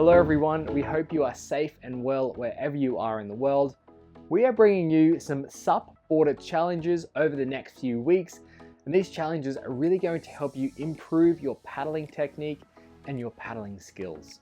Hello everyone, we hope you are safe and well wherever you are in the world. We are bringing you some SUPboarder challenges over the next few weeks, and these challenges are really going to help you improve your paddling technique and your paddling skills.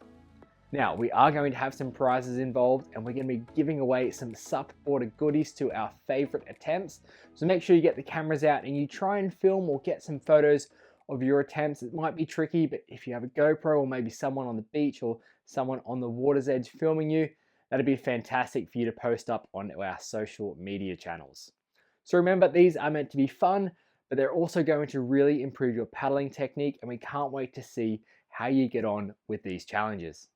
Now, we are going to have some prizes involved, and we're going to be giving away some SUPboarder goodies to our favorite attempts. So make sure you get the cameras out and you try and film or get some photos of your attempts. It might be tricky, but if you have a GoPro or maybe someone on the beach or someone on the water's edge filming you, that'd be fantastic for you to post up on our social media channels. So remember, these are meant to be fun, but they're also going to really improve your paddling technique, and we can't wait to see how you get on with these challenges.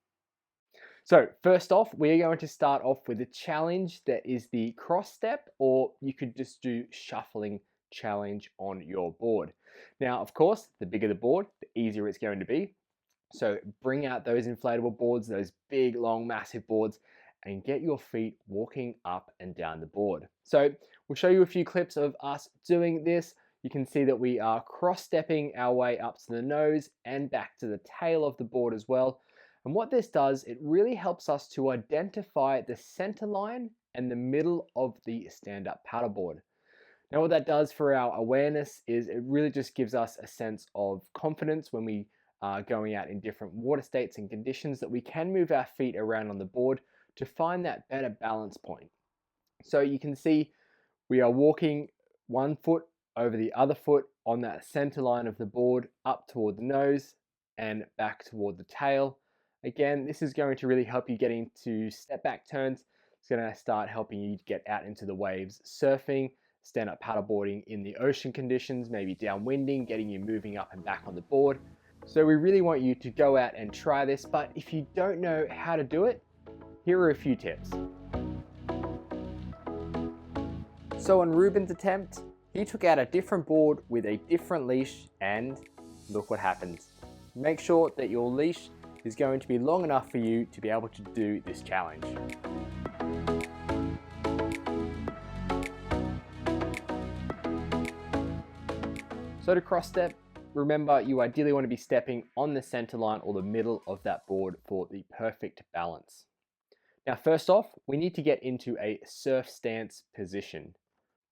So first off, we're going to start off with a challenge that is the cross step, or you could just do shuffling challenge on your board. Now, of course, the bigger the board, the easier it's going to be. So bring out those inflatable boards, those big, long, massive boards, and get your feet walking up and down the board. So we'll show you a few clips of us doing this. You can see that we are cross-stepping our way up to the nose and back to the tail of the board as well. And what this does, it really helps us to identify the center line and the middle of the stand-up paddleboard. Now what that does for our awareness is it really just gives us a sense of confidence when we are going out in different water states and conditions, that we can move our feet around on the board to find that better balance point. So you can see we are walking one foot over the other foot on that center line of the board up toward the nose and back toward the tail. Again, this is going to really help you get into step back turns. It's going to start helping you get out into the waves, surfing, stand-up paddleboarding in the ocean conditions, maybe downwinding, getting you moving up and back on the board. So we really want you to go out and try this, but if you don't know how to do it, here are a few tips. So on Ruben's attempt, he took out a different board with a different leash, and look what happens. Make sure that your leash is going to be long enough for you to be able to do this challenge. So to cross step, remember you ideally want to be stepping on the center line or the middle of that board for the perfect balance. Now first off, we need to get into a surf stance position.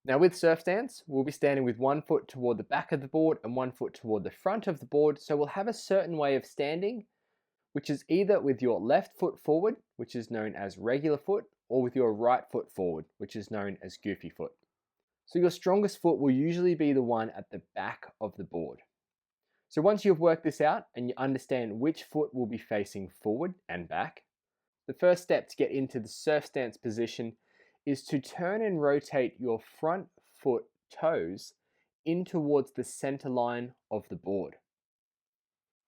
Now with surf stance, we'll be standing with one foot toward the back of the board and one foot toward the front of the board, so we'll have a certain way of standing, which is either with your left foot forward, which is known as regular foot, or with your right foot forward, which is known as goofy foot. So your strongest foot will usually be the one at the back of the board. So once you've worked this out and you understand which foot will be facing forward and back, the first step to get into the surf stance position is to turn and rotate your front foot toes in towards the center line of the board.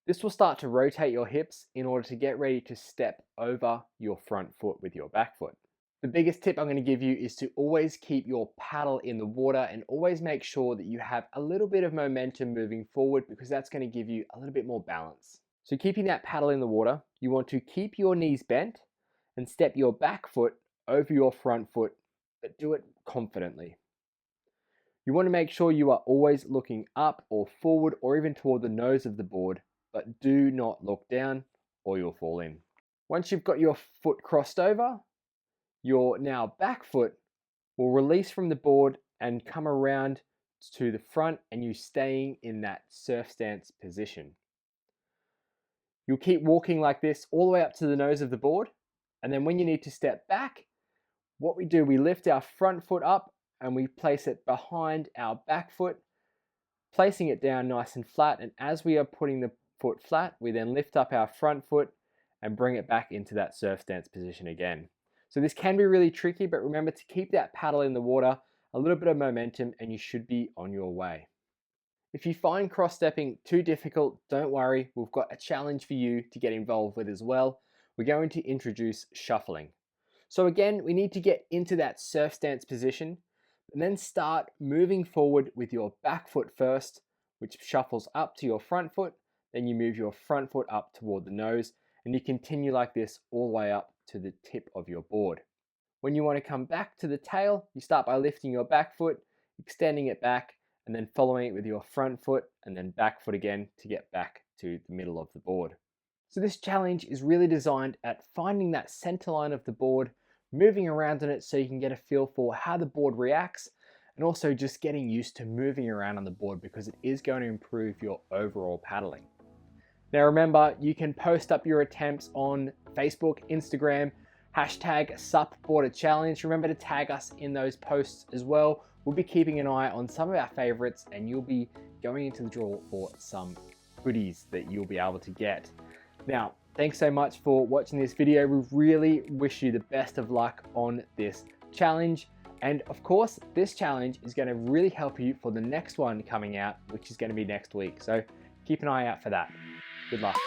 This will start to rotate your hips in order to get ready to step over your front foot with your back foot. The biggest tip I'm going to give you is to always keep your paddle in the water and always make sure that you have a little bit of momentum moving forward, because that's going to give you a little bit more balance. So keeping that paddle in the water, you want to keep your knees bent and step your back foot over your front foot, but do it confidently. You want to make sure you are always looking up or forward or even toward the nose of the board, but do not look down or you'll fall in. Once you've got your foot crossed over, your now back foot will release from the board and come around to the front, and you staying in that surf stance position. You'll keep walking like this all the way up to the nose of the board, and then when you need to step back, what we do, we lift our front foot up and we place it behind our back foot, placing it down nice and flat, and as we are putting the foot flat, we then lift up our front foot and bring it back into that surf stance position again. So this can be really tricky, but remember to keep that paddle in the water, a little bit of momentum, and you should be on your way. If you find cross-stepping too difficult, don't worry, we've got a challenge for you to get involved with as well. We're going to introduce shuffling. So again, we need to get into that surf stance position, and then start moving forward with your back foot first, which shuffles up to your front foot, then you move your front foot up toward the nose, and you continue like this all the way up to the tip of your board. When you want to come back to the tail, you start by lifting your back foot, extending it back, and then following it with your front foot and then back foot again to get back to the middle of the board. So this challenge is really designed at finding that center line of the board, moving around on it so you can get a feel for how the board reacts, and also just getting used to moving around on the board because it is going to improve your overall paddling. Now remember, you can post up your attempts on Facebook, Instagram, hashtag SUPboarder Challenge. Remember to tag us in those posts as well. We'll be keeping an eye on some of our favorites and you'll be going into the draw for some goodies that you'll be able to get. Now, thanks so much for watching this video. We really wish you the best of luck on this challenge. And of course, this challenge is going to really help you for the next one coming out, which is going to be next week. So keep an eye out for that. Good luck.